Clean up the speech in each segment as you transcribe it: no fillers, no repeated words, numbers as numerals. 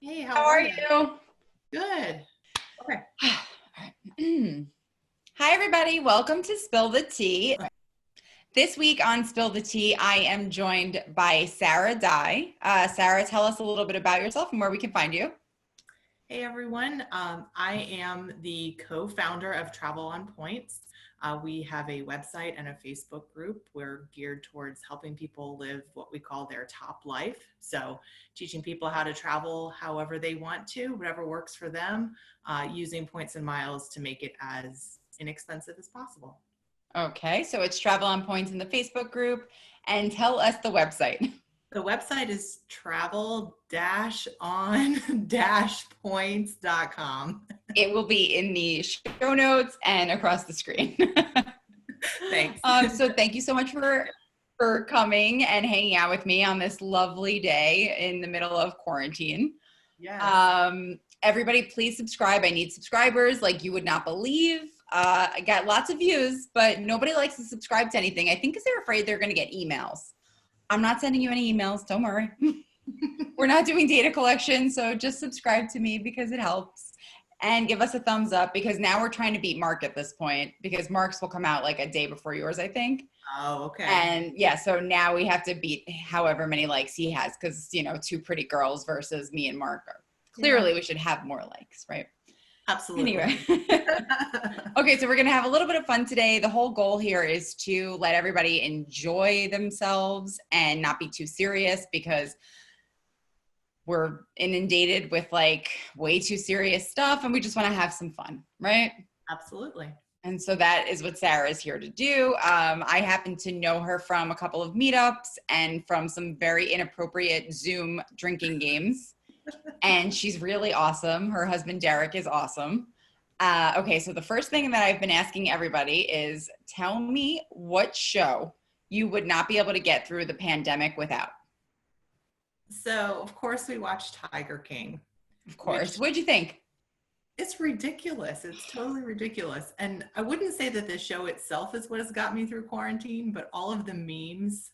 Hey, How are you? Good. Okay. Hi, everybody. Welcome to Spill the Tea. This week on Spill the Tea, I am joined by Sarah Dye. Sarah, tell us a little bit about yourself and where we can find you. Hey, everyone. I am the co-founder of Travel on Points. We have a website and a Facebook group. We're geared towards helping people live what we call their top life. So teaching people how to travel however they want to, whatever works for them, using points and miles to make it as inexpensive as possible. Okay, so it's Travel on Points in the Facebook group. And tell us the website. The website is travel-on-points.com. It will be in the show notes and across the screen. Thanks. So thank you so much for coming and hanging out with me on this lovely day in the middle of quarantine. Yes. Everybody, please subscribe. I need subscribers like you would not believe. I got lots of views, but nobody likes to subscribe to anything. I think because they're afraid they're going to get emails. I'm not sending you any emails. Don't worry. We're not doing data collection, so just subscribe to me because it helps. And give us a thumbs up because now we're trying to beat Mark at this point because Mark's will come out like a day before yours, I think. Oh, okay. And yeah, so now we have to beat however many likes he has because, you know, two pretty girls versus me and Mark. Clearly, we should have more likes, right? Absolutely. Anyway. Okay, so we're going to have a little bit of fun today. The whole goal here is to let everybody enjoy themselves and not be too serious because we're inundated with like way too serious stuff and we just want to have some fun, right? Absolutely. And so that is what Sarah is here to do. I happen to know her from a couple of meetups and from some very inappropriate Zoom drinking games. And she's really awesome. Her husband, Derrick, is awesome. Okay, so the first thing that I've been asking everybody is tell me what show you would not be able to get through the pandemic without. So, of course, we watched Tiger King. Of course. What'd you think? It's ridiculous. It's totally ridiculous. And I wouldn't say that the show itself is what has got me through quarantine, but all of the memes.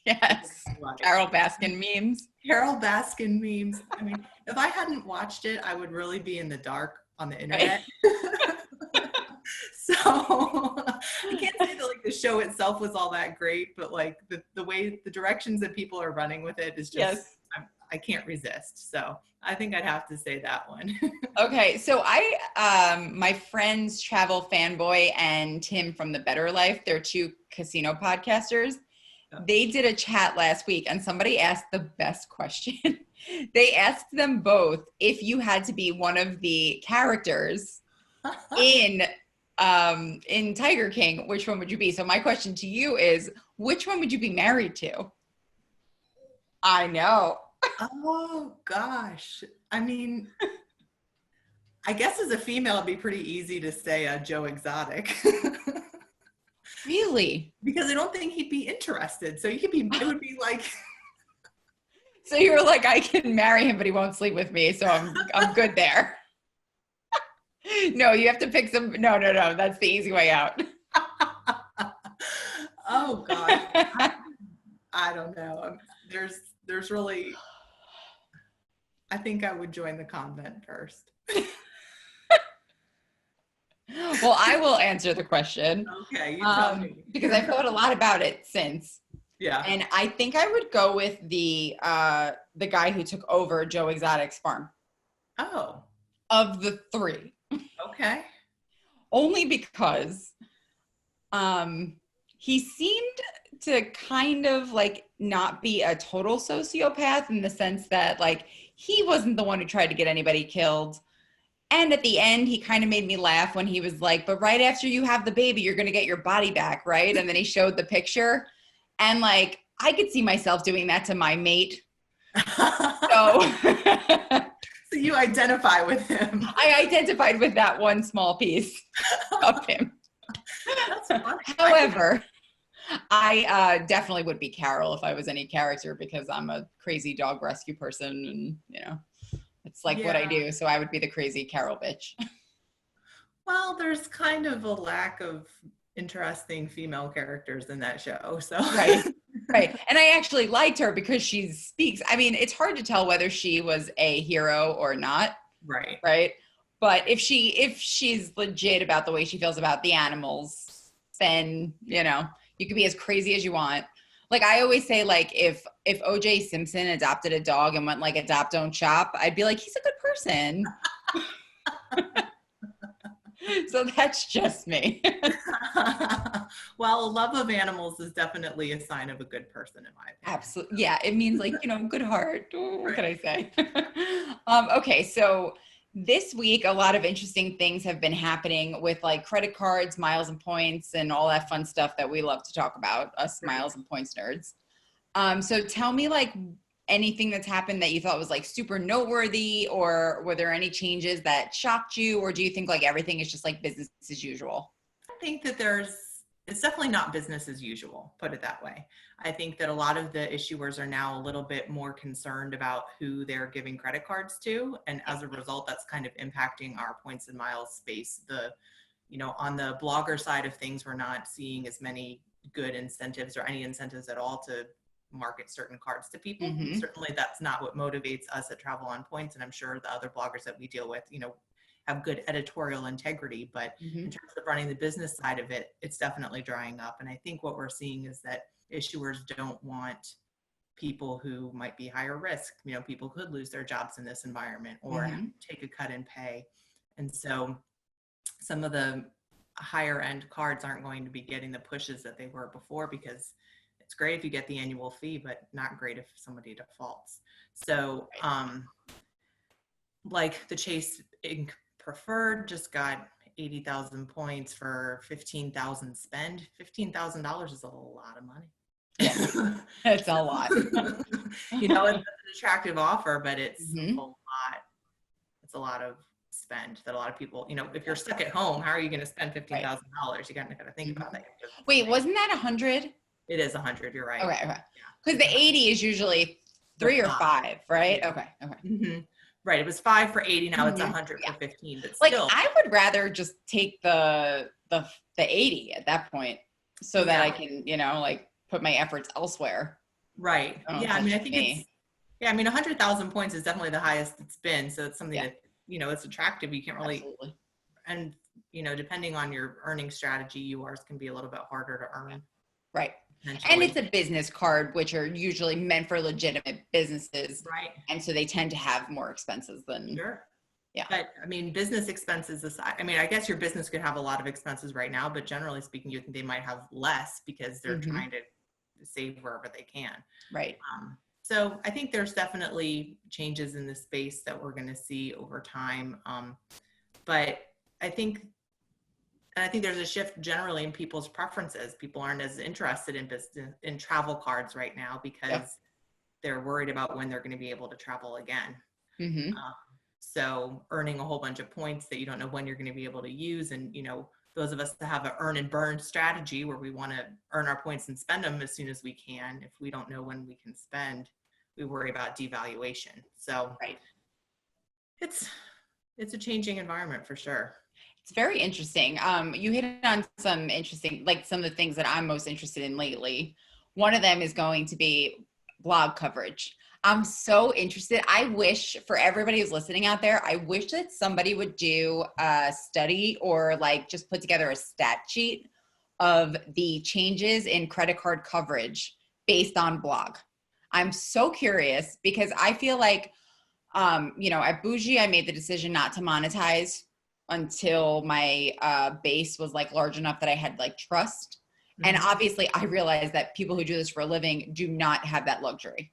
Yes. Carol Baskin memes. Carol Baskin memes. I mean, if I hadn't watched it, I would really be in the dark on the internet. Right. So I can't say that like the show itself was all that great, but like the way the directions that people are running with it is just, yes. I can't resist. So I think I'd have to say that one. Okay. So my friends Travel Fanboy and Tim from The Better Life, they're two casino podcasters. They did a chat last week and somebody asked the best question. They asked them both if you had to be one of the characters in Tiger King, which one would you be? So my question to you is, which one would you be married to? I know. Oh gosh. I mean, I guess as a female, it'd be pretty easy to say Joe Exotic. Really? Because I don't think he'd be interested. So it would be like. So you were like, I can marry him, but he won't sleep with me. So I'm good there. No, you have to pick some. No. That's the easy way out. Oh God. I don't know. There's really, I think I would join the convent first. Well, I will answer the question. Okay, you tell me. Because I've thought a lot about it since. Yeah. And I think I would go with the guy who took over Joe Exotic's farm. Oh. Of the three. Okay. Only because he seemed to kind of like not be a total sociopath in the sense that like he wasn't the one who tried to get anybody killed. And at the end, he kind of made me laugh when he was like, but right after you have the baby, you're going to get your body back, right? And then he showed the picture. And like, I could see myself doing that to my mate. So you identify with him. I identified with that one small piece of him. That's funny. However, I definitely would be Carol if I was any character because I'm a crazy dog rescue person and, you know. It's like what I do, so I would be the crazy Carol bitch. Well, there's kind of a lack of interesting female characters in that show, so. Right. Right. And I actually liked her because she speaks. I mean, it's hard to tell whether she was a hero or not. Right. Right. But if she's legit about the way she feels about the animals, then, you know, you can be as crazy as you want. Like I always say, like if OJ Simpson adopted a dog and went like adopt, don't shop, I'd be like, he's a good person. So that's just me. Well, love of animals is definitely a sign of a good person in my opinion. Absolutely. Yeah. It means like, you know, good heart. Oh, what can I say? Okay. So this week, a lot of interesting things have been happening with like credit cards, miles and points, and all that fun stuff that we love to talk about, us miles and points nerds. So tell me like anything that's happened that you thought was like super noteworthy, or were there any changes that shocked you, or do you think like everything is just like business as usual? I think that it's definitely not business as usual, put it that way. I think that a lot of the issuers are now a little bit more concerned about who they're giving credit cards to. And as a result, that's kind of impacting our points and miles space. On the blogger side of things, we're not seeing as many good incentives or any incentives at all to market certain cards to people. Mm-hmm. Certainly that's not what motivates us at Travel on Points. And I'm sure the other bloggers that we deal with, have good editorial integrity, but in terms of running the business side of it, it's definitely drying up. And I think what we're seeing is that issuers don't want people who might be higher risk. People could lose their jobs in this environment or take a cut in pay. And so some of the higher end cards aren't going to be getting the pushes that they were before, because it's great if you get the annual fee, but not great if somebody defaults. So like the Chase Inc. Preferred just got 80,000 points for 15,000 spend. $15,000 is a lot of money. Yeah, it's a lot. It's an attractive offer, but it's a lot. It's a lot of spend that a lot of people, if you're stuck at home, how are you going to spend $15,000? You got to think about that. Wait, wasn't that 100? It is 100. You're right. Okay. Because the 80 is usually 3 or 5, right? Yeah. Okay. Mm-hmm. Right. It was 5 for 80. Now it's 100 for 15. But like still, I would rather just take the 80 at that point, so that I can, like put my efforts elsewhere. Right. Yeah. I mean, I think 100,000 points is definitely the highest it's been. So it's something that, it's attractive. You can't really, and depending on your earning strategy, yours can be a little bit harder to earn. Right. And it's a business card, which are usually meant for legitimate businesses. Right. And so they tend to have more expenses than. Sure. Yeah. But I mean, business expenses aside, I guess your business could have a lot of expenses right now, but generally speaking, you think they might have less because they're trying to save wherever they can. Right. So I think there's definitely changes in the space that we're going to see over time. But I think there's a shift generally in people's preferences. People aren't as interested in travel cards right now because they're worried about when they're going to be able to travel again. So earning a whole bunch of points that you don't know when you're going to be able to use. And, those of us that have an earn and burn strategy where we want to earn our points and spend them as soon as we can, if we don't know when we can spend, we worry about devaluation. So it's a changing environment for sure. It's very interesting. You hit on some interesting, like some of the things that I'm most interested in lately. One of them is going to be blog coverage. I'm so interested. I wish, for everybody who's listening out there, I wish that somebody would do a study or like just put together a stat sheet of the changes in credit card coverage based on blog. I'm so curious because I feel like, at Bougie, I made the decision not to monetize until my base was like large enough that I had like trust. And obviously I realized that people who do this for a living do not have that luxury,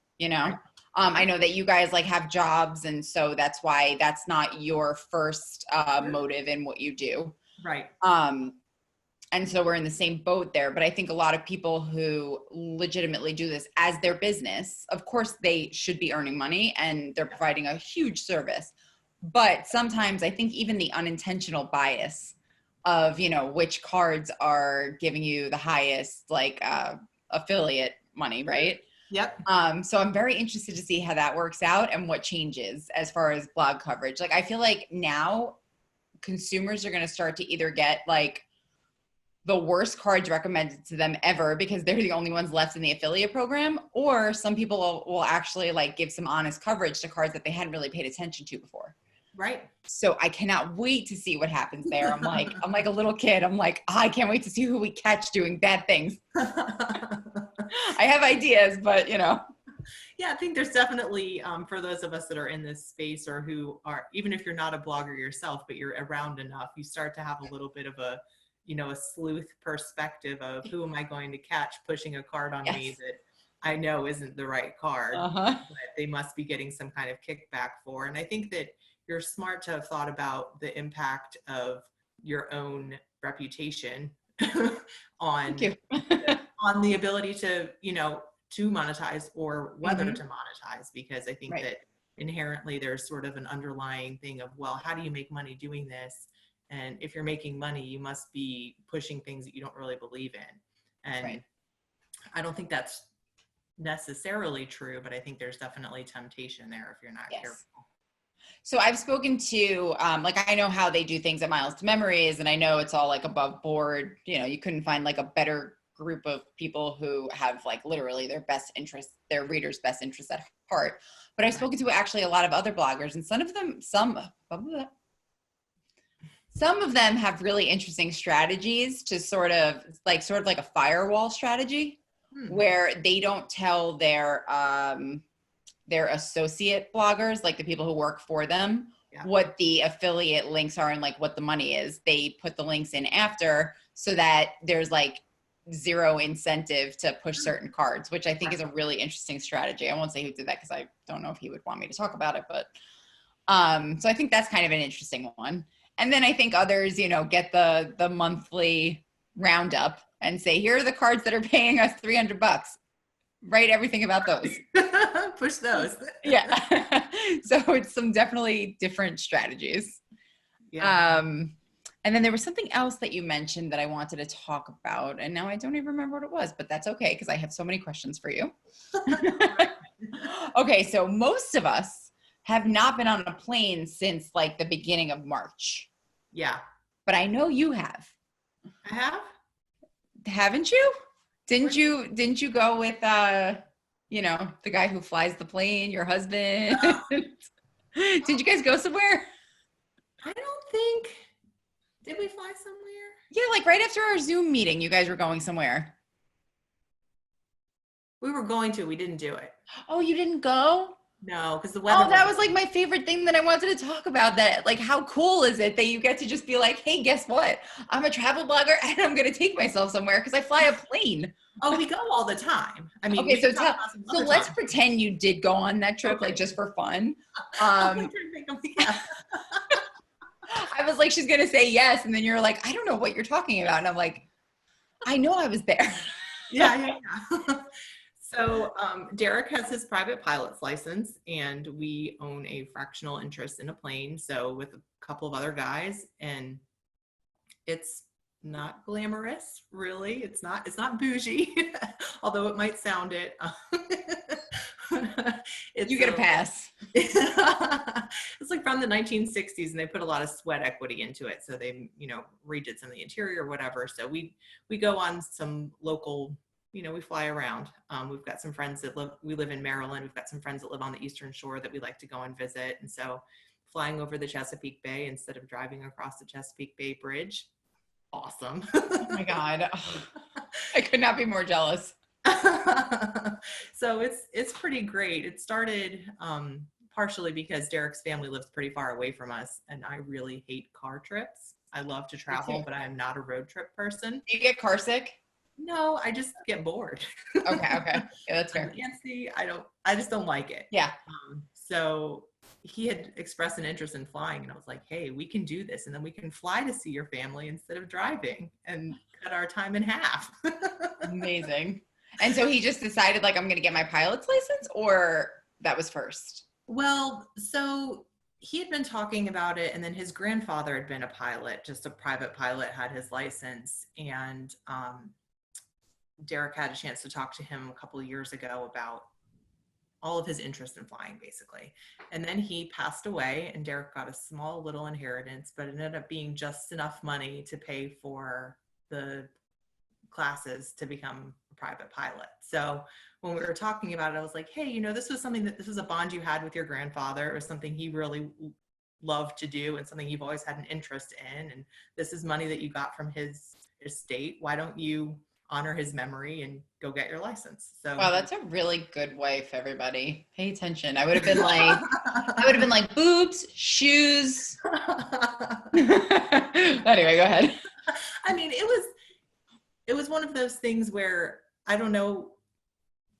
I know that you guys like have jobs, and so that's why that's not your first motive in what you do. Right. And so we're in the same boat there. But I think a lot of people who legitimately do this as their business, of course, they should be earning money and they're providing a huge service. But sometimes I think even the unintentional bias of, which cards are giving you the highest like affiliate money, right? Yep. So I'm very interested to see how that works out and what changes as far as blog coverage. Like I feel like now consumers are going to start to either get like the worst cards recommended to them ever because they're the only ones left in the affiliate program, or some people will actually like give some honest coverage to cards that they hadn't really paid attention to before. Right. So I cannot wait to see what happens there. I'm like a little kid. I'm like, I can't wait to see who we catch doing bad things. I have ideas, but you know. Yeah, I think there's definitely, for those of us that are in this space or who are, even if you're not a blogger yourself, but you're around enough, you start to have a little bit of a, you know, a sleuth perspective of who am I going to catch pushing a card on me that I know isn't the right card, but they must be getting some kind of kickback for. And I think that you're smart to have thought about the impact of your own reputation on the ability to, you know, to monetize or whether to monetize, because I think that inherently there's sort of an underlying thing of, well, how do you make money doing this? And if you're making money, you must be pushing things that you don't really believe in. And I don't think that's necessarily true, but I think there's definitely temptation there if you're not careful. So I've spoken to, like, I know how they do things at Miles to Memories, and I know it's all like above board. You know, you couldn't find like a better group of people who have like literally their best interest, their readers' best interest at heart. But I've spoken to actually a lot of other bloggers, and some of them have really interesting strategies to sort of like a firewall strategy where they don't tell their associate bloggers, like the people who work for them, what the affiliate links are and like what the money is. They put the links in after so that there's like zero incentive to push certain cards, which I think is a really interesting strategy. I won't say who did that because I don't know if he would want me to talk about it, but so I think that's kind of an interesting one. And then I think others, you know, get the monthly roundup and say, here are the cards that are paying us $300. Write everything about those. Push those. Yeah. So it's some definitely different strategies. Yeah. And then there was something else that you mentioned that I wanted to talk about, and now I don't even remember what it was, but that's okay because I have so many questions for you. Okay, so most of us have not been on a plane since like the beginning of March. Yeah. But I know you have. I have? Haven't you? Didn't you go with you know, the guy who flies the plane, your husband? Did you guys go somewhere? I don't think. Did we fly somewhere? Yeah, like right after our Zoom meeting, you guys were going somewhere. We were going to, we didn't do it. Oh, you didn't go? No, because the weather. Oh, that was like my favorite thing that I wanted to talk about. That, like, how cool is it that you get to just be like, hey, guess what? I'm a travel blogger and I'm going to take myself somewhere because I fly a plane. Oh, we go all the time. I mean, okay, so let's pretend you did go on that trip, like just for fun. I was like, she's going to say yes. And then you're like, I don't know what you're talking about. And I'm like, I know I was there. Yeah. So Derrick has his private pilot's license, and we own a fractional interest in a plane. So with a couple of other guys, and it's not glamorous, really. It's not bougie, although it might sound it. You get a pass. It's like from the 1960s, and they put a lot of sweat equity into it. So they, you know, redid some of the interior or whatever. So we go on some local, you know, we fly around. We've got some friends that we live in Maryland. We've got some friends that live on the Eastern Shore that we like to go and visit. And so flying over the Chesapeake Bay instead of driving across the Chesapeake Bay Bridge. Awesome. Oh my God. I could not be more jealous. So it's pretty great. It started partially because Derrick's family lives pretty far away from us, and I really hate car trips. I love to travel, but I am not a road trip person. Do you get car sick? No, I just get bored. Okay. Yeah, that's fair. I just don't like it. Yeah. So he had expressed an interest in flying, and I was like, hey, we can do this, and then we can fly to see your family instead of driving and cut our time in half. Amazing. And so he just decided, like, I'm going to get my pilot's license, or that was first? Well, so he had been talking about it, and then his grandfather had been a pilot, just a private pilot, had his license, and Derrick had a chance to talk to him a couple of years ago about all of his interest in flying, basically. And then he passed away, and Derrick got a small little inheritance, but it ended up being just enough money to pay for the classes to become a private pilot. So when we were talking about it, I was like, hey, this was a bond you had with your grandfather. It was something he really loved to do and something you've always had an interest in. And this is money that you got from his estate. Why don't you honor his memory and go get your license? So wow, that's a really good wife, everybody. Pay attention. I would have been like boobs, shoes. Anyway, go ahead. I mean, it was one of those things where, I don't know,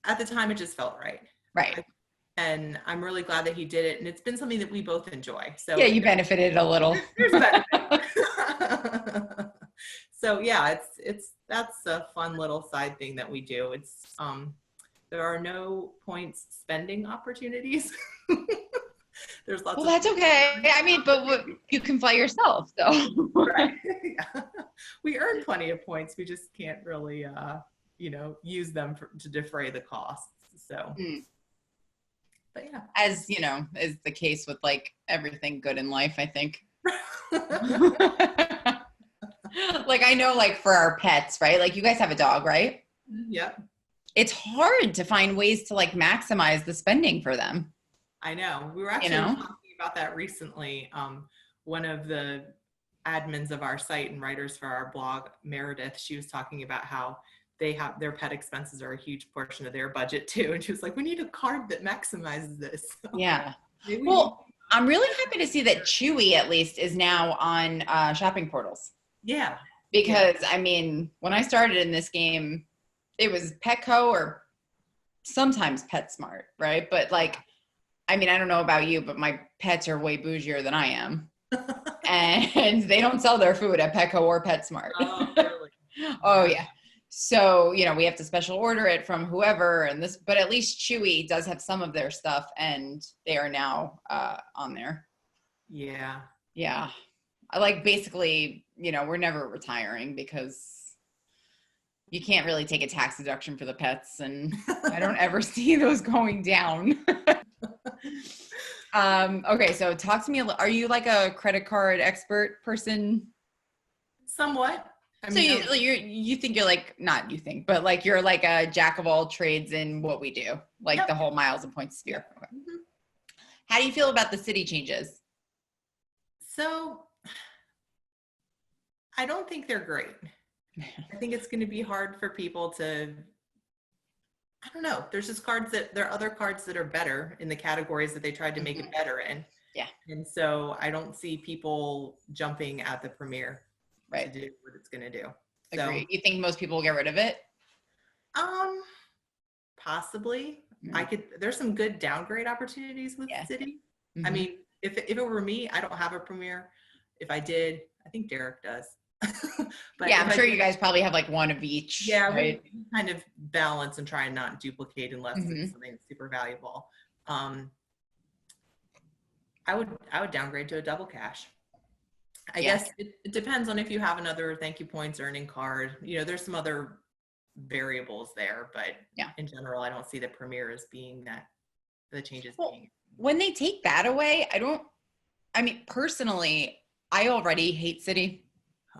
at the time it just felt right. Right. And I'm really glad that he did it. And it's been something that we both enjoy. So yeah, you benefited a little. There's benefit. So yeah, that's a fun little side thing that we do. It's there are no points spending opportunities. There's lots. Well, that's okay. I mean, but you can fly yourself, so. Right. Yeah. We earn plenty of points. We just can't really, use them to defray the costs. So. But yeah. As is the case with like everything good in life, I think. Like I know, like for our pets, right? Like you guys have a dog, right? Yeah. It's hard to find ways to like maximize the spending for them. I know. We were actually talking about that recently. One of the admins of our site and writers for our blog, Meredith, she was talking about how their pet expenses are a huge portion of their budget too. And she was like, we need a card that maximizes this. Yeah. Well, I'm really happy to see that Chewy at least is now on shopping portals. Yeah. Because I mean, when I started in this game, it was Petco or sometimes PetSmart, right? But like, I mean, I don't know about you, but my pets are way bougier than I am. And they don't sell their food at Petco or PetSmart. Oh, really? Oh yeah. So, we have to special order it from whoever but at least Chewy does have some of their stuff and they are now on there. Yeah. Yeah. I like basically, we're never retiring because you can't really take a tax deduction for the pets and I don't ever see those going down. Okay. So talk to me. Are you like a credit card expert person? Somewhat. I So mean, you think you're like, not you think, but like you're like a jack of all trades in what we do, like Yep. the whole miles and points sphere. Yep. Okay. Mm-hmm. How do you feel about the Citi changes? So I don't think they're great. I think it's going to be hard for people to, I don't know. There's just there are other cards that are better in the categories that they tried to make it better in. Yeah. And so I don't see people jumping at the premiere. Right. To do what it's going to do. Agree. So, You think most people will get rid of it? Possibly. There's some good downgrade opportunities with Citi. Mm-hmm. I mean, if it were me, I don't have a premiere. If I did, I think Derrick does. But yeah, I'm sure you guys probably have like one of each. Yeah, right? we kind of balance and try and not duplicate unless it's something that's super valuable. I would downgrade to a double cash. I guess it depends on if you have another thank you points earning card. There's some other variables there, but in general, I don't see the premiere as being the changes being. When they take that away, personally, I already hate Citi.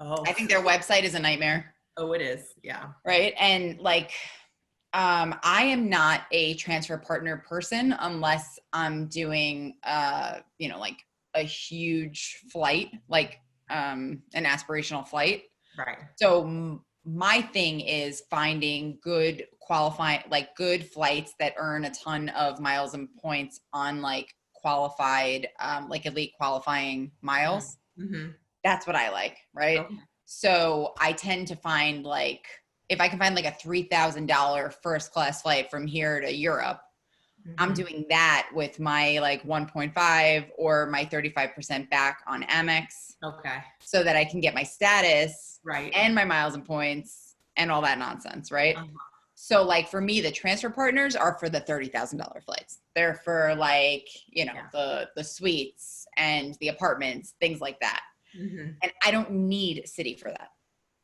Oh, I think their website is a nightmare. Oh, it is. Yeah. Right. And like, I am not a transfer partner person unless I'm doing, like a huge flight, like an aspirational flight. Right. So my thing is finding good good flights that earn a ton of miles and points on like qualified, like elite qualifying miles. Mm-hmm. That's what I like. Right. Okay. So I tend to find like, if I can find like a $3,000 first class flight from here to Europe, I'm doing that with my like 1.5 or my 35% back on Amex. Okay. So that I can get my status and my miles and points and all that nonsense. Right. Uh-huh. So like for me, the transfer partners are for the $30,000 flights. They're for like, the suites and the apartments, things like that. Mm-hmm. And I don't need Citi for that,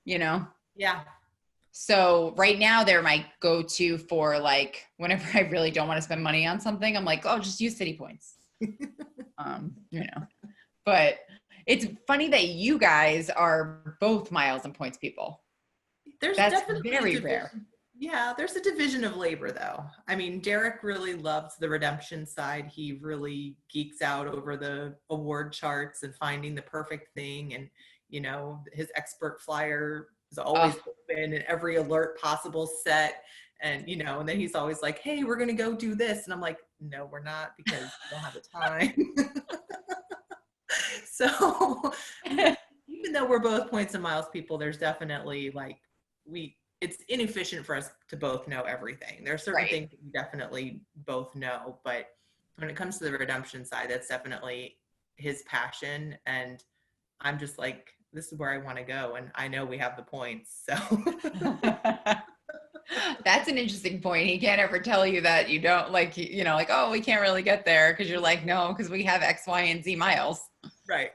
Yeah. So right now they're my go-to for like, whenever I really don't want to spend money on something, I'm like, oh, just use Citi points. But it's funny that you guys are both miles and points people. There's That's definitely very rare. Yeah, there's a division of labor though. I mean, Derrick really loves the redemption side. He really geeks out over the award charts and finding the perfect thing. And, you know, his expert flyer is always Oh, open and every alert possible set. And, you know, and then he's always like, hey, we're going to go do this. And I'm like, no, we're not, because we don't have the time. So even though we're both points and miles people, there's definitely like, it's inefficient for us to both know everything. There are certain right. things that we definitely both know, but when it comes to the redemption side, that's definitely his passion. And I'm just like, this is where I want to go. And I know we have the points. So That's an interesting point. He can't ever tell you that you don't like, you know, like, oh, we can't really get there because you're like, no, because we have X, Y, and Z miles. right.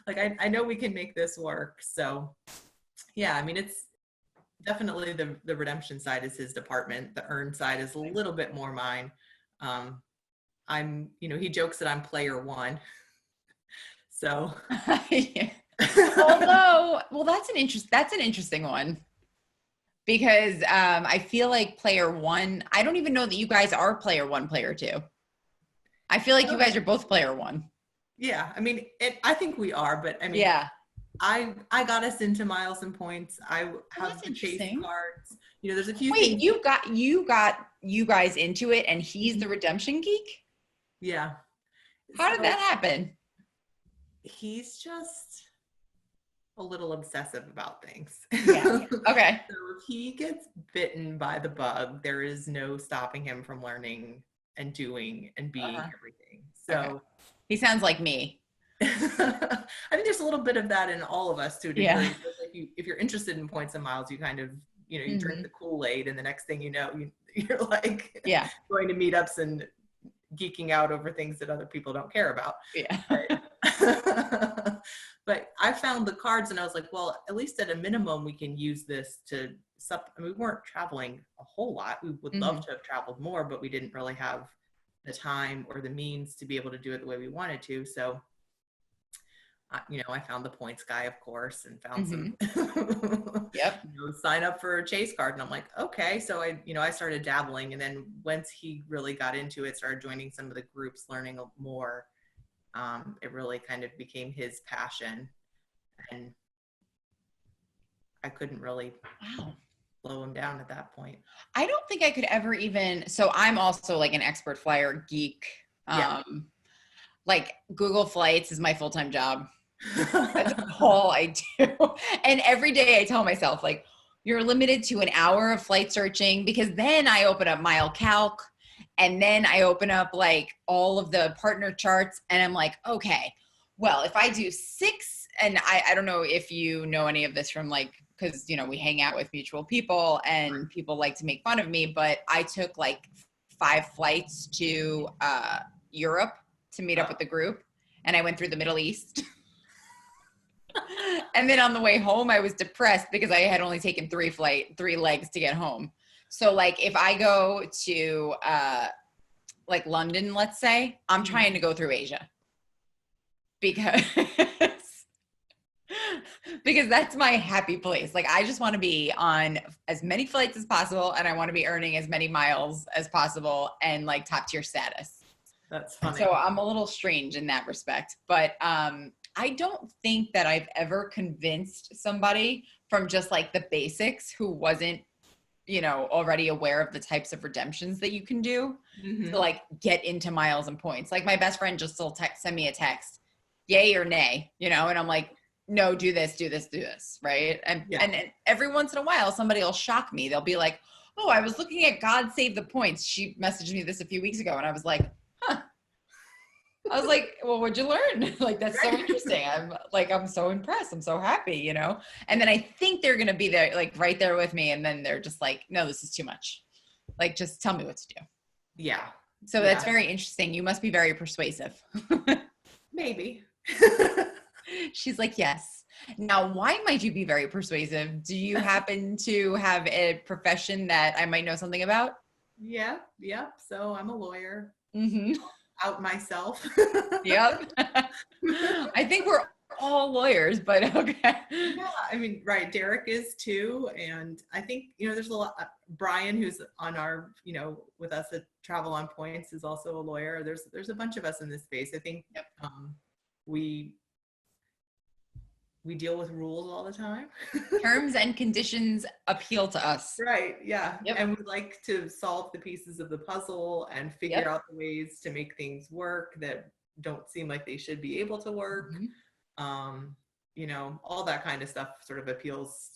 Like I know we can make this work. So yeah, I mean, it's definitely the redemption side is his department. The earn side is a little bit more mine. I'm, you know, he jokes that I'm player one. So Yeah. Although, well, that's an interesting one. Because I feel like player one, I don't even know that you guys are player one, player two. I feel like you guys are both player one. Yeah, I mean, I think we are, but I mean, Yeah. I got us into miles and points. I have That's the chase interesting. cards. You know, there's a few Wait, things. you got you guys into it and he's the redemption geek? Yeah. How did So that happen? he's just a little obsessive about things. Yeah. Okay. So if he gets bitten by the bug, there is no stopping him from learning and doing and being Uh-huh. everything. Okay. So He sounds like me. I think there's a little bit of that in all of us to a degree. Yeah. Like if you're interested in points and miles, you kind of, you know, you drink Mm-hmm. the Kool-Aid and the next thing you know, you're like Yeah. going to meetups and geeking out over things that other people don't care about. Yeah. But I found the cards and I was like, well, at least at a minimum, we can use this to I mean, we weren't traveling a whole lot. We would love to have traveled more, but we didn't really have the time or the means to be able to do it the way we wanted to. So, you know, I found the points guy, of course, and found some, Yep. you know, sign up for a chase card. And I'm like, okay. So I started dabbling. And then once he really got into it, started joining some of the groups, learning more, it really kind of became his passion. And I couldn't really slow him down at that point. I don't think I could ever even, so I'm also like an expert flyer geek. Yeah. Like Google Flights is my full-time job. That's all I do. And every day I tell myself, like, you're limited to an hour of flight searching, because then I open up Mile Calc and then I open up like all of the partner charts and I'm like, okay, well, if I do 6, and I don't know if you know any of this from like, because, you know, we hang out with mutual people and people like to make fun of me, but I took like 5 flights to Europe to meet up with the group. And I went through the Middle East. And then on the way home, I was depressed because I had only taken 3 legs to get home. So like if I go to like London, let's say, I'm trying to go through Asia because that's my happy place. Like I just want to be on as many flights as possible and I want to be earning as many miles as possible and like top tier status. That's funny. So I'm a little strange in that respect, but I don't think that I've ever convinced somebody from just like the basics who wasn't, you know, already aware of the types of redemptions that you can do to like get into miles and points. Like my best friend just still send me a text, yay or nay, you know, and I'm like, no, do this, right? And every once in a while, somebody will shock me. They'll be like, oh, I was looking at God Save the Points. She messaged me this a few weeks ago, and I was like, huh. I was like, well, what'd you learn? Like, that's so interesting. I'm so impressed. I'm so happy, you know? And then I think they're going to be there, like right there with me. And then they're just like, no, this is too much. Like, just tell me what to do. Yeah. So that's very interesting. You must be very persuasive. Maybe. She's like, yes. Now, why might you be very persuasive? Do you happen to have a profession that I might know something about? Yeah. So I'm a lawyer. Mm-hmm. Out myself. Yep. I think we're all lawyers, but okay. Yeah, I mean, right. Derrick is too. And I think, there's a lot, Brian, who's on our, with us at Travel on Points, is also a lawyer. There's a bunch of us in this space. I think Yep. We deal with rules all the time. Terms and conditions appeal to us. Right. Yeah. Yep. And we like to solve the pieces of the puzzle and figure out the ways to make things work that don't seem like they should be able to work. All that kind of stuff sort of appeals,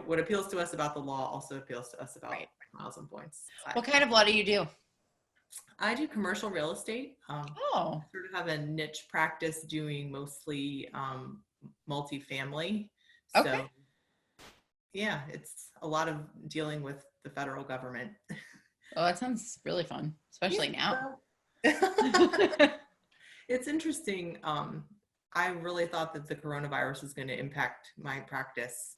what appeals to us about the law also appeals to us about miles and points. What kind of law do you do? I do commercial real estate. I sort of have a niche practice doing mostly multifamily. Okay. So yeah, it's a lot of dealing with the federal government. Oh, that sounds really fun, especially now. It's interesting. I really thought that the coronavirus was going to impact my practice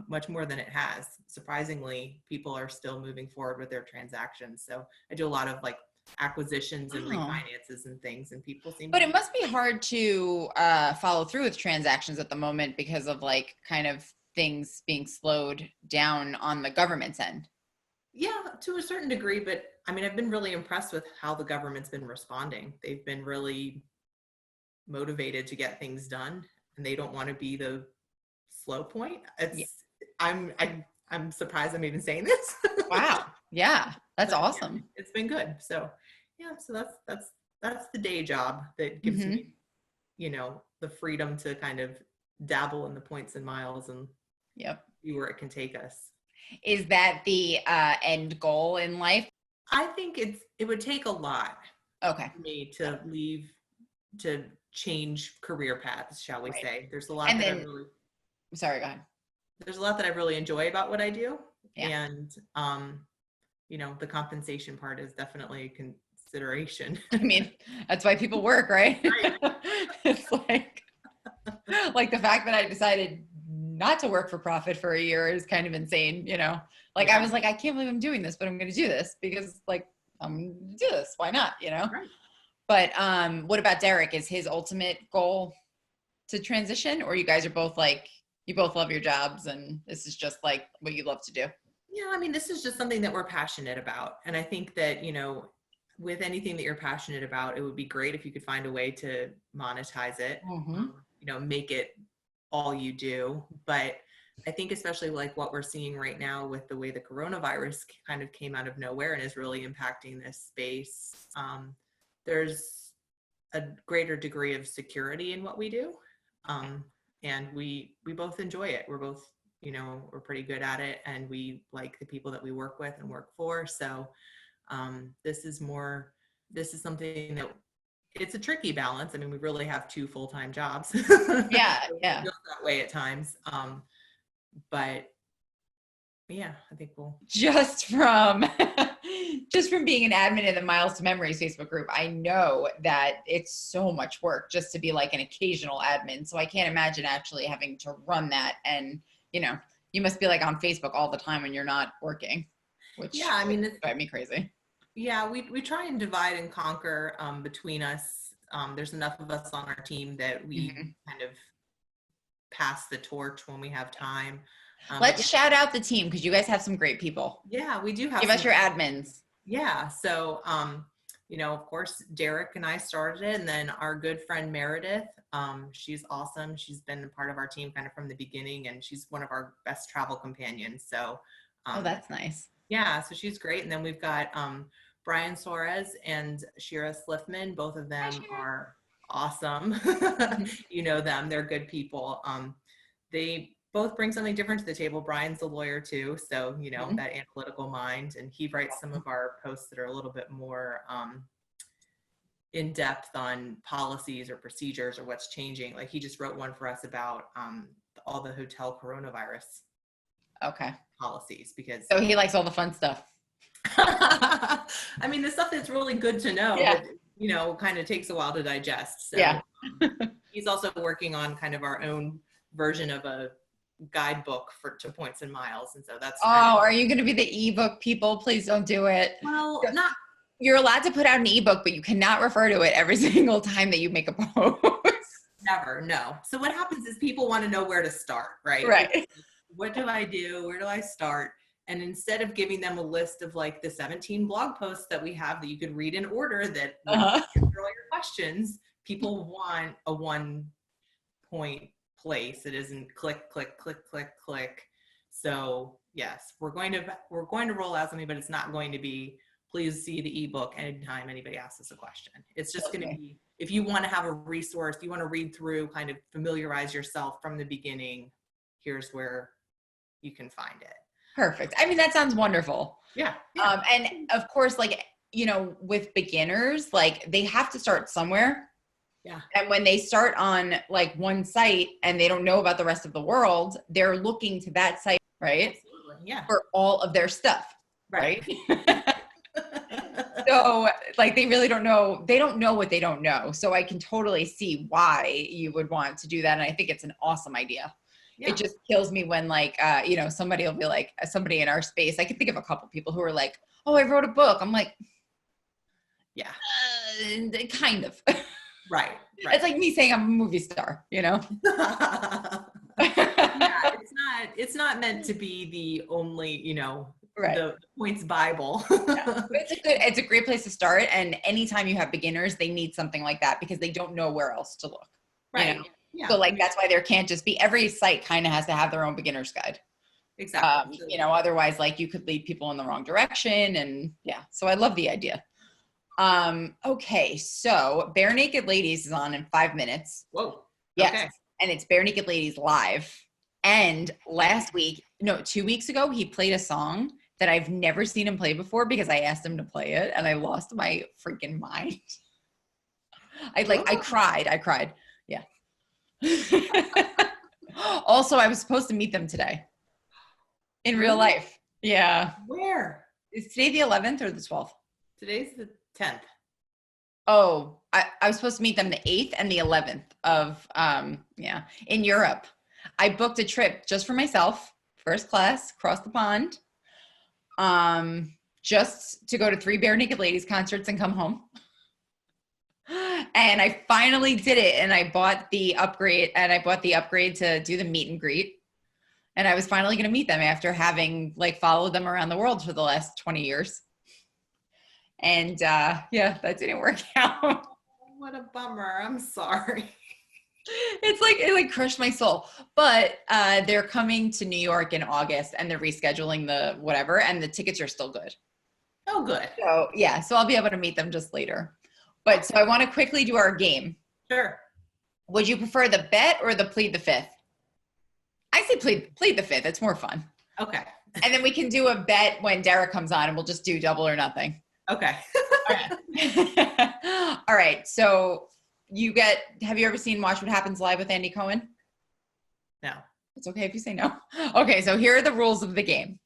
much more than it has. Surprisingly, people are still moving forward with their transactions. So I do a lot of like acquisitions and refinances and things, and people seem. But it must be hard to follow through with transactions at the moment because of like kind of things being slowed down on the government's end. Yeah, to a certain degree, but I mean, I've been really impressed with how the government's been responding. They've been really motivated to get things done, and they don't want to be the slow point. I'm surprised I'm even saying this. Wow. Yeah, that's awesome. Yeah, it's been good. So that's the day job that gives me, the freedom to kind of dabble in the points and miles and see where it can take us. Is that the end goal in life? I think it would take a lot for me to leave, to change career paths, shall we say. There's a lot sorry, go ahead. There's a lot that I really enjoy about what I do. And the compensation part is definitely a consideration. I mean, that's why people work, right? It's like the fact that I decided not to work for profit for a year is kind of insane, Like I was like, I can't believe I'm doing this, but I'm going to do this because like, I'm going to do this. Why not, Right. But what about Derrick? Is his ultimate goal to transition, or you guys are both like, you both love your jobs and this is just like what you love to do? Yeah, I mean, this is just something that we're passionate about. And I think that, with anything that you're passionate about, it would be great if you could find a way to monetize it, make it all you do. But I think especially like what we're seeing right now with the way the coronavirus kind of came out of nowhere and is really impacting this space, there's a greater degree of security in what we do. And we both enjoy it. We're both, we're pretty good at it, and we like the people that we work with and work for. So this is something that it's a tricky balance. I mean, we really have 2 full-time jobs. Yeah. It feels that way at times. But yeah, I think we'll just from being an admin in the Miles to Memories Facebook group, I know that it's so much work just to be like an occasional admin. So I can't imagine actually having to run that. And, you must be like on Facebook all the time when you're not working, which I mean, it's drive me crazy. Yeah, we try and divide and conquer between us. There's enough of us on our team that we kind of pass the torch when we have time. Let's shout out the team, because you guys have some great people. Yeah, we do have. Give us your admins. Yeah, so of course, Derrick and I started it, and then our good friend Meredith, she's awesome. She's been a part of our team kind of from the beginning, and she's one of our best travel companions. So oh, that's nice. Yeah, so she's great. And then we've got Brian Suarez and Shira Sliffman. Both of them are awesome. You know them, they're good people. They both bring something different to the table. Brian's a lawyer too, so that analytical mind, and he writes some of our posts that are a little bit more in depth on policies or procedures or what's changing. Like he just wrote one for us about all the hotel coronavirus policies, because so he likes all the fun stuff. I mean, the stuff that's really good to know, but, kind of takes a while to digest. So he's also working on kind of our own version of a guidebook to points and miles. And so that's are you going to be the ebook people? Please don't do it. Well, you're allowed to put out an ebook, but you cannot refer to it every single time that you make a post. Never, no. So what happens is people want to know where to start, right? Right. What do I do? Where do I start? And instead of giving them a list of like the 17 blog posts that we have that you could read in order that would answer all your questions, people want a one point place. It isn't click, click, click, click, click. So yes, we're going to roll out something, but it's not going to be, please see the ebook anytime anybody asks us a question. It's just going to be, if you want to have a resource, you want to read through, kind of familiarize yourself from the beginning, here's where you can find it. Perfect. I mean, that sounds wonderful. Yeah. And of course, like, you know, with beginners, like they have to start somewhere. Yeah. And when they start on like one site and they don't know about the rest of the world, they're looking to that site, right? Absolutely. Yeah. For all of their stuff. Right. So like they really don't know, they don't know what they don't know. So I can totally see why you would want to do that. And I think it's an awesome idea. Yeah. It just kills me when like, you know, somebody will be like, somebody in our space, I can think of a couple people who are like, oh, I wrote a book. I'm like, yeah, kind of. Right. It's like me saying I'm a movie star, you know? Yeah, it's not meant to be the only, you know, the points Bible. Yeah. It's a great place to start. And anytime you have beginners, they need something like that because they don't know where else to look. Right. You know? Yeah. So like, that's why there can't just be, every site kind of has to have their own beginner's guide. Exactly. You know, otherwise like you could lead people in the wrong direction. And yeah, so I love the idea. Okay. So Bare Naked Ladies is on in 5 minutes. Whoa. Yes. Okay. And it's Bare Naked Ladies live. And 2 weeks ago, he played a song that I've never seen him play before because I asked him to play it and I lost my freaking mind. I cried. Yeah. Also, I was supposed to meet them today in real life. Yeah. Where? Is today the 11th or the 12th? Today's the 10th. Oh, I was supposed to meet them the 8th and the 11th of, in Europe. I booked a trip just for myself, first class, across the pond, just to go to 3 Bare Naked Ladies concerts and come home. And I finally did it. And I bought the upgrade to do the meet and greet. And I was finally going to meet them after having like followed them around the world for the last 20 years. And that didn't work out. What a bummer. I'm sorry. It crushed my soul. But they're coming to New York in August and they're rescheduling the whatever, and the tickets are still good. Oh, good. So yeah, so I'll be able to meet them just later. But so I want to quickly do our game. Sure. Would you prefer the bet or the plead the fifth? I say plead the fifth. It's more fun. Okay. And then we can do a bet when Derrick comes on and we'll just do double or nothing. Okay. All right. So have you ever seen Watch What Happens Live with Andy Cohen? No. It's okay if you say no. Okay. So here are the rules of the game.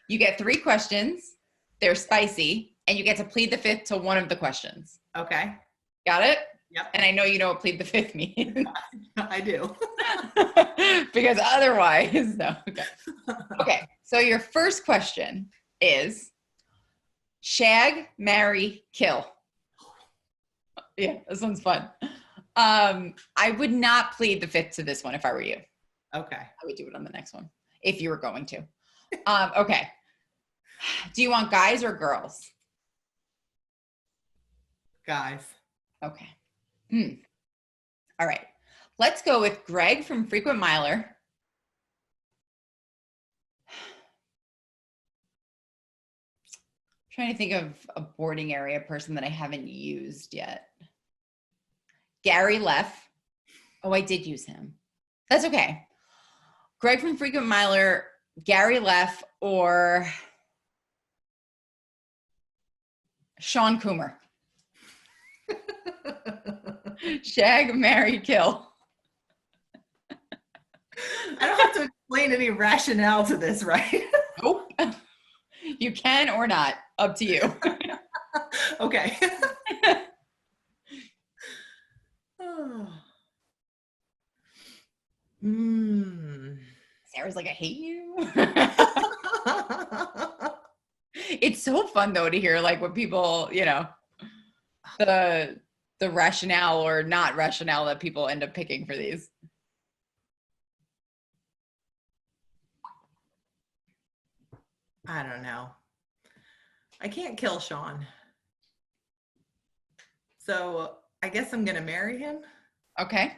You get 3 questions. They're spicy and you get to plead the fifth to one of the questions. Okay. Got it? Yep. And I know you know what plead the fifth means. I do. Because otherwise, no. Okay. Okay. So your first question is shag, marry, kill. Yeah, this one's fun. I would not plead the fifth to this one if I were you. Okay. I would do it on the next one if you were going to. Okay. Do you want guys or girls? Guys. Okay. All right. Let's go with Greg from Frequent Miler. Trying to think of a boarding area person that I haven't used yet. Gary Leff. Oh, I did use him. That's okay. Greg from Frequent Miler, Gary Leff, or Sean Coomer. Shag, marry, kill. I don't have to explain any rationale to this, right? Nope. You can or not. Up to you. Okay. Sarah's like, I hate you. It's so fun though to hear like what people, you know, the rationale or not rationale that people end up picking for these? I don't know. I can't kill Sean. So I guess I'm gonna marry him. Okay.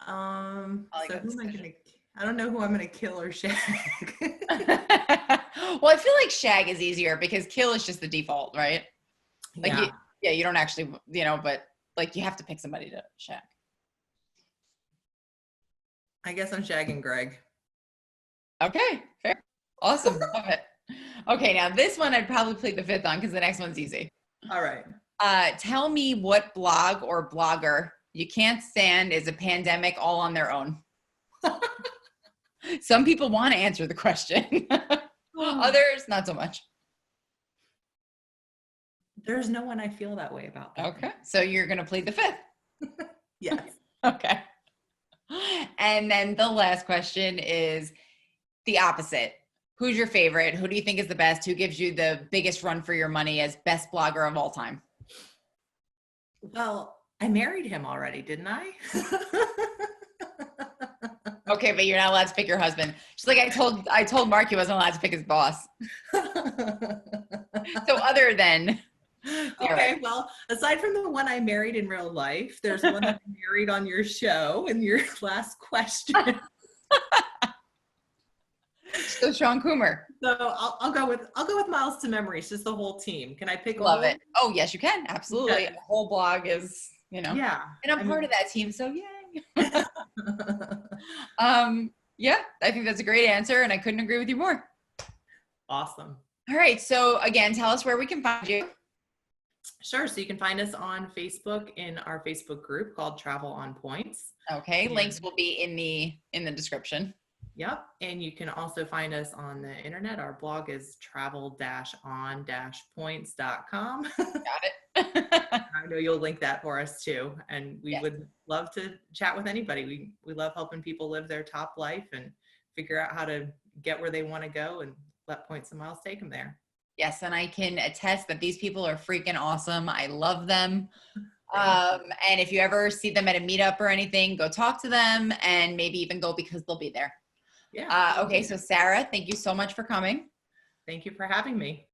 So who am I gonna? I don't know who I'm gonna kill or shag. Well, I feel like shag is easier because kill is just the default, right? Like, Yeah. you don't actually, but like you have to pick somebody to shag. I guess I'm shagging Greg. Okay, fair. Awesome. Love it. Okay, now this one I'd probably plead the fifth on because the next one's easy. All right. Tell me what blog or blogger you can't stand is a pandemic all on their own. Some people want to answer the question. Others, not so much. There's no one I feel that way about. Okay, so you're going to plead the fifth. Yes. Okay. And then the last question is the opposite. Who's your favorite? Who do you think is the best? Who gives you the biggest run for your money as best blogger of all time? Well, I married him already, didn't I? Okay, but you're not allowed to pick your husband. Just like I told Mark he wasn't allowed to pick his boss. So other than okay, well, aside from the one I married in real life, there's one that I married on your show in your last question. So Sean Coomer. So I'll go with Miles to Memory. It's just the whole team. Can I pick? Love it. Oh yes, you can. Absolutely. Okay. The whole blog is, Yeah. And I'm part of that team, so yay. Yeah, I think that's a great answer, and I couldn't agree with you more. Awesome. All right. So again, tell us where we can find you. Sure. So you can find us on Facebook in our Facebook group called Travel on Points. Okay. Links will be in the description. Yep. And you can also find us on the internet. Our blog is travel-on-points.com. Got it. I know you'll link that for us too. And we would love to chat with anybody. We love helping people live their top life and figure out how to get where they want to go and let Points and Miles take them there. Yes. And I can attest that these people are freaking awesome. I love them. And if you ever see them at a meetup or anything, go talk to them and maybe even go because they'll be there. Yeah. Okay. So Sarah, thank you so much for coming. Thank you for having me.